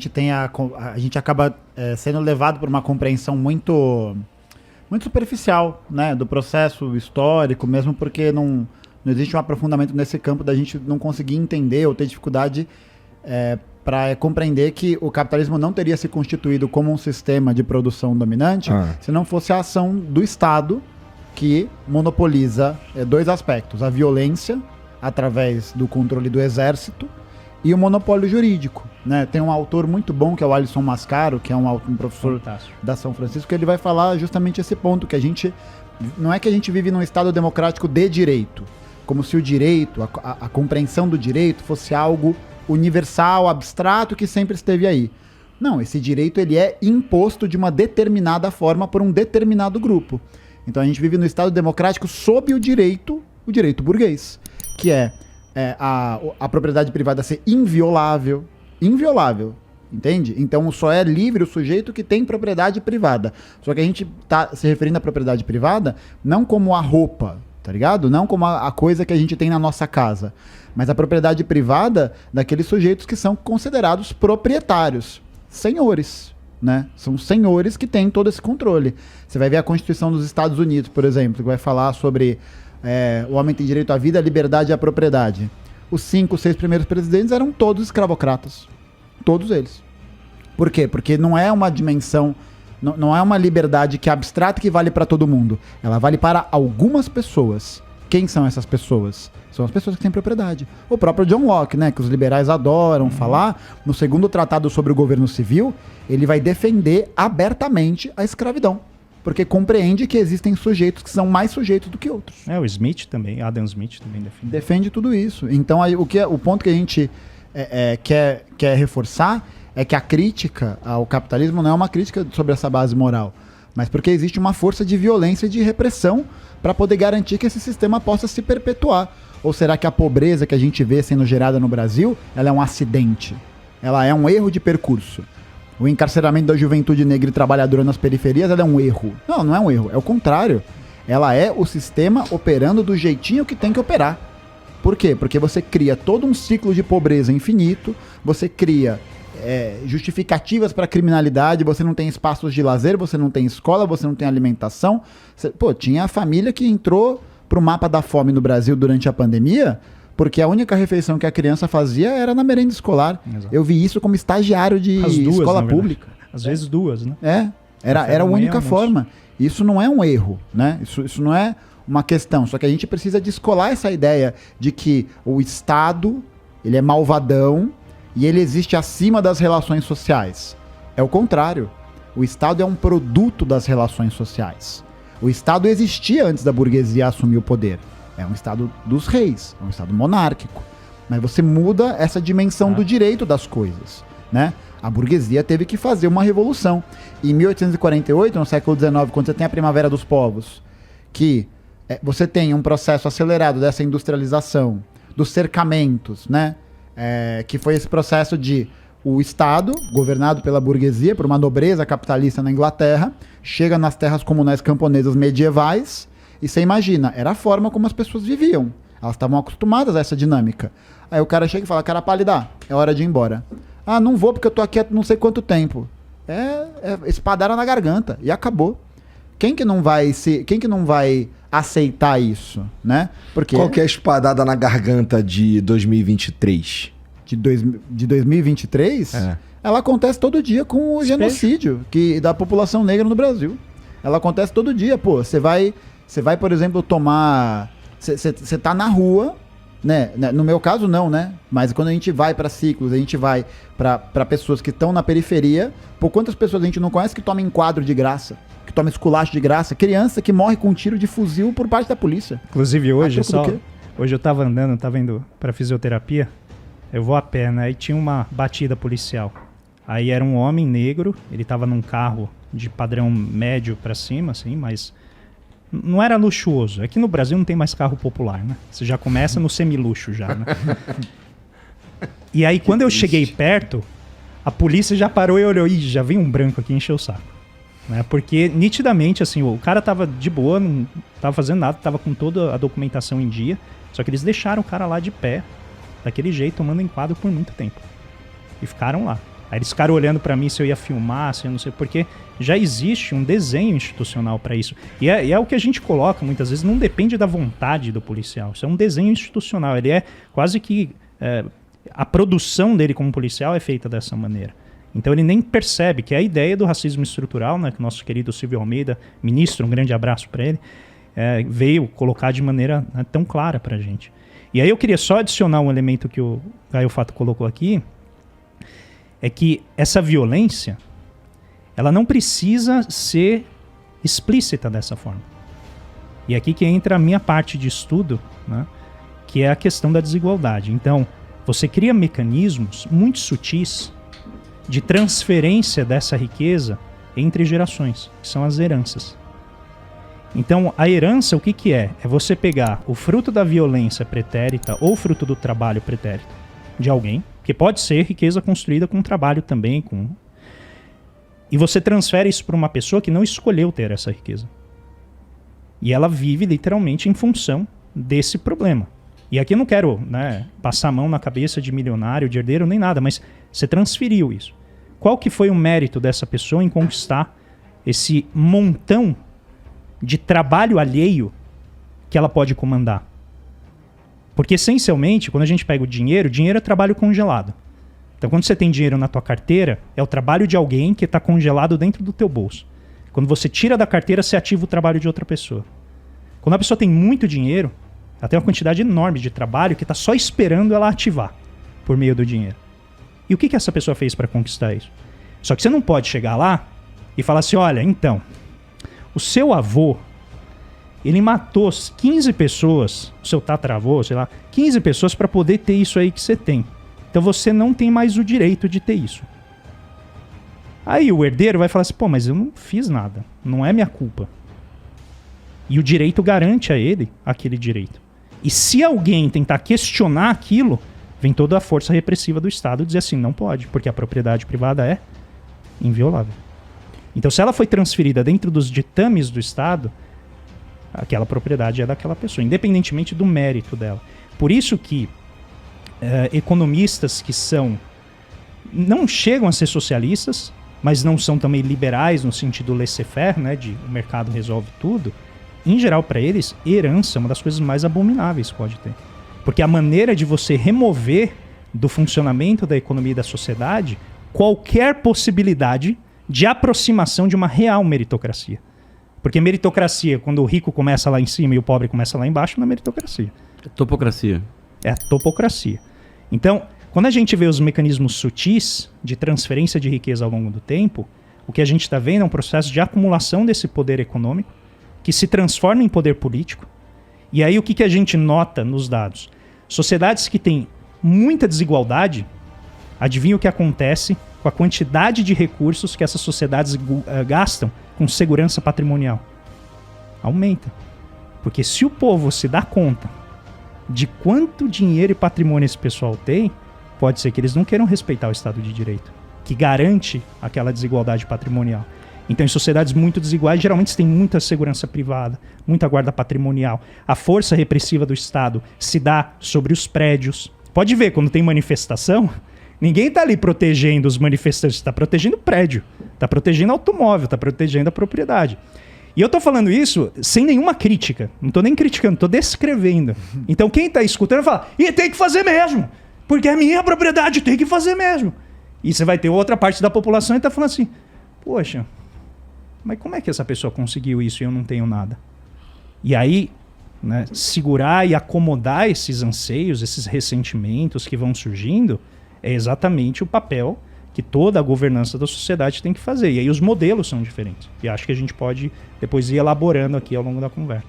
gente a gente acaba sendo levado por uma compreensão muito superficial, né, do processo histórico, mesmo porque não existe um aprofundamento nesse campo da gente não conseguir entender ou ter dificuldade para compreender que o capitalismo não teria se constituído como um sistema de produção dominante se não fosse a ação do Estado que monopoliza dois aspectos: a violência através do controle do exército e o monopólio jurídico, né? Tem um autor muito bom que é o Alisson Mascaro, que é um professor da São Francisco, que ele vai falar justamente esse ponto, que a gente não é que a gente vive num Estado democrático de direito, como se o direito, a compreensão do direito fosse algo universal, abstrato, que sempre esteve aí. Não, esse direito ele é imposto de uma determinada forma por um determinado grupo. Então a gente vive no Estado democrático sob o direito burguês, que é a propriedade privada ser inviolável, entende? Então só é livre o sujeito que tem propriedade privada. Só que a gente tá se referindo à propriedade privada não como a roupa, tá ligado? Não como a coisa que a gente tem na nossa casa, mas a propriedade privada daqueles sujeitos que são considerados proprietários, senhores, né? São senhores que têm todo esse controle. Você vai ver a Constituição dos Estados Unidos, por exemplo, que vai falar sobre o homem tem direito à vida, à liberdade e à propriedade. Os 5, 6 primeiros presidentes eram todos escravocratas. Todos eles. Por quê? Porque não é uma dimensão, não é uma liberdade que é abstrata e que vale para todo mundo. Ela vale para algumas pessoas. Quem são essas pessoas? São as pessoas que têm propriedade. O próprio John Locke, né, que os liberais adoram falar, no segundo tratado sobre o governo civil, ele vai defender abertamente a escravidão. Porque compreende que existem sujeitos que são mais sujeitos do que outros. O Smith também, Adam Smith também defende. Defende tudo isso. Então o ponto que a gente quer reforçar é que a crítica ao capitalismo não é uma crítica sobre essa base moral, mas porque existe uma força de violência e de repressão para poder garantir que esse sistema possa se perpetuar. Ou será que a pobreza que a gente vê sendo gerada no Brasil, ela é um acidente? Ela é um erro de percurso? O encarceramento da juventude negra e trabalhadora nas periferias, ela é um erro? Não, não é um erro, é o contrário. Ela é o sistema operando do jeitinho que tem que operar. Por quê? Porque você cria todo um ciclo de pobreza infinito, você cria justificativas para a criminalidade, você não tem espaços de lazer, você não tem escola, você não tem alimentação. Tinha a família que entrou pro mapa da fome no Brasil durante a pandemia, porque a única refeição que a criança fazia era na merenda escolar. Exato. Eu vi isso como estagiário de escola pública. Às vezes duas, né? Era a única forma. Isso não é um erro, né? Isso não é uma questão. Só que a gente precisa descolar essa ideia de que o Estado, ele é malvadão e ele existe acima das relações sociais. É o contrário. O Estado é um produto das relações sociais. O Estado existia antes da burguesia assumir o poder. É um Estado dos reis, é um Estado monárquico. Mas você muda essa dimensão do direito das coisas, né? A burguesia teve que fazer uma revolução. Em 1848, no século XIX, quando você tem a Primavera dos Povos, que você tem um processo acelerado dessa industrialização, dos cercamentos, né? Que foi esse processo de o Estado, governado pela burguesia, por uma nobreza capitalista na Inglaterra, chega nas terras comunais camponesas medievais. E você imagina, era a forma como as pessoas viviam. Elas estavam acostumadas a essa dinâmica. Aí o cara chega e fala, cara pálida, é hora de ir embora. Ah, não vou porque eu tô aqui há não sei quanto tempo. Espadada na garganta. E acabou. Quem que não vai aceitar isso, né? Porque qual que é a espadada na garganta de 2023? De 2023? Ela acontece todo dia com o genocídio da população negra no Brasil. Ela acontece todo dia, pô. Você vai, por exemplo, tomar... Você tá na rua, né? No meu caso, não, né? Mas quando a gente vai para ciclos, a gente vai para pessoas que estão na periferia, por quantas pessoas a gente não conhece que toma enquadro de graça, que toma esculacho de graça? Criança que morre com um tiro de fuzil por parte da polícia. Inclusive hoje, hoje eu tava andando, tava indo pra fisioterapia, eu vou a pé, né? E tinha uma batida policial. Aí era um homem negro, ele tava num carro de padrão médio pra cima, assim, mas... não era luxuoso. Aqui no Brasil não tem mais carro popular, né? Você já começa no semiluxo já, né? E aí, quando eu cheguei perto, a polícia já parou e olhou. Ih, já vem um branco aqui encher o saco. Né? Porque, nitidamente, assim, o cara tava de boa, não tava fazendo nada, tava com toda a documentação em dia. Só que eles deixaram o cara lá de pé, daquele jeito, tomando enquadro por muito tempo. E ficaram lá. Aí eles ficaram olhando para mim se eu ia filmar, se eu não sei, porque já existe um desenho institucional para isso. E é o que a gente coloca muitas vezes, não depende da vontade do policial. Isso é um desenho institucional. Ele é quase que... a produção dele como policial é feita dessa maneira. Então ele nem percebe que a ideia do racismo estrutural, né, que o nosso querido Silvio Almeida, ministro, um grande abraço para ele, veio colocar de maneira, né, tão clara para a gente. E aí eu queria só adicionar um elemento que o Caio Fato colocou aqui, é que essa violência, ela não precisa ser explícita dessa forma. E aqui que entra a minha parte de estudo, né, que é a questão da desigualdade. Então, você cria mecanismos muito sutis de transferência dessa riqueza entre gerações, que são as heranças. Então, a herança, o que é? É você pegar o fruto da violência pretérita ou fruto do trabalho pretérito de alguém, que pode ser riqueza construída com trabalho também, e você transfere isso para uma pessoa que não escolheu ter essa riqueza. E ela vive literalmente em função desse problema. E aqui eu não quero, né, passar a mão na cabeça de milionário, de herdeiro, nem nada, mas você transferiu isso. Qual que foi o mérito dessa pessoa em conquistar esse montão de trabalho alheio que ela pode comandar? Porque, essencialmente, quando a gente pega o dinheiro é trabalho congelado. Então, quando você tem dinheiro na tua carteira, é o trabalho de alguém que está congelado dentro do teu bolso. Quando você tira da carteira, você ativa o trabalho de outra pessoa. Quando a pessoa tem muito dinheiro, ela tem uma quantidade enorme de trabalho que está só esperando ela ativar por meio do dinheiro. E o que essa pessoa fez para conquistar isso? Só que você não pode chegar lá e falar assim, olha, então, o seu avô, ele matou 15 pessoas, o seu tataravô, sei lá, 15 pessoas para poder ter isso aí que você tem. Então você não tem mais o direito de ter isso. Aí o herdeiro vai falar assim, pô, mas eu não fiz nada, não é minha culpa. E o direito garante a ele aquele direito. E se alguém tentar questionar aquilo, vem toda a força repressiva do Estado dizer assim, não pode, porque a propriedade privada é inviolável. Então, se ela foi transferida dentro dos ditames do Estado, aquela propriedade é daquela pessoa, independentemente do mérito dela. Por isso que economistas que não chegam a ser socialistas, mas não são também liberais no sentido laissez-faire, né, de o mercado resolve tudo, em geral, para eles, herança é uma das coisas mais abomináveis que pode ter. Porque a maneira de você remover do funcionamento da economia e da sociedade qualquer possibilidade de aproximação de uma real meritocracia. Porque meritocracia, quando o rico começa lá em cima e o pobre começa lá embaixo, não é meritocracia. É topocracia. É a topocracia. Então, quando a gente vê os mecanismos sutis de transferência de riqueza ao longo do tempo, o que a gente está vendo é um processo de acumulação desse poder econômico que se transforma em poder político. E aí o que a gente nota nos dados? Sociedades que têm muita desigualdade, adivinha o que acontece com a quantidade de recursos que essas sociedades gastam com segurança patrimonial? Aumenta. Porque se o povo se dá conta de quanto dinheiro e patrimônio esse pessoal tem, pode ser que eles não queiram respeitar o Estado de Direito, que garante aquela desigualdade patrimonial. Então, em sociedades muito desiguais, geralmente você tem muita segurança privada, muita guarda patrimonial. A força repressiva do Estado se dá sobre os prédios. Pode ver, quando tem manifestação, ninguém está ali protegendo os manifestantes, está protegendo o prédio, está protegendo o automóvel, está protegendo a propriedade. E eu estou falando isso sem nenhuma crítica, não estou nem criticando, estou descrevendo. Então, quem está escutando fala, e tem que fazer mesmo, porque é minha propriedade, tem que fazer mesmo. E você vai ter outra parte da população que está falando assim, poxa, mas como é que essa pessoa conseguiu isso e eu não tenho nada? E aí, né, segurar e acomodar esses anseios, esses ressentimentos que vão surgindo, é exatamente o papel que toda a governança da sociedade tem que fazer. E aí os modelos são diferentes. E acho que a gente pode depois ir elaborando aqui ao longo da conversa.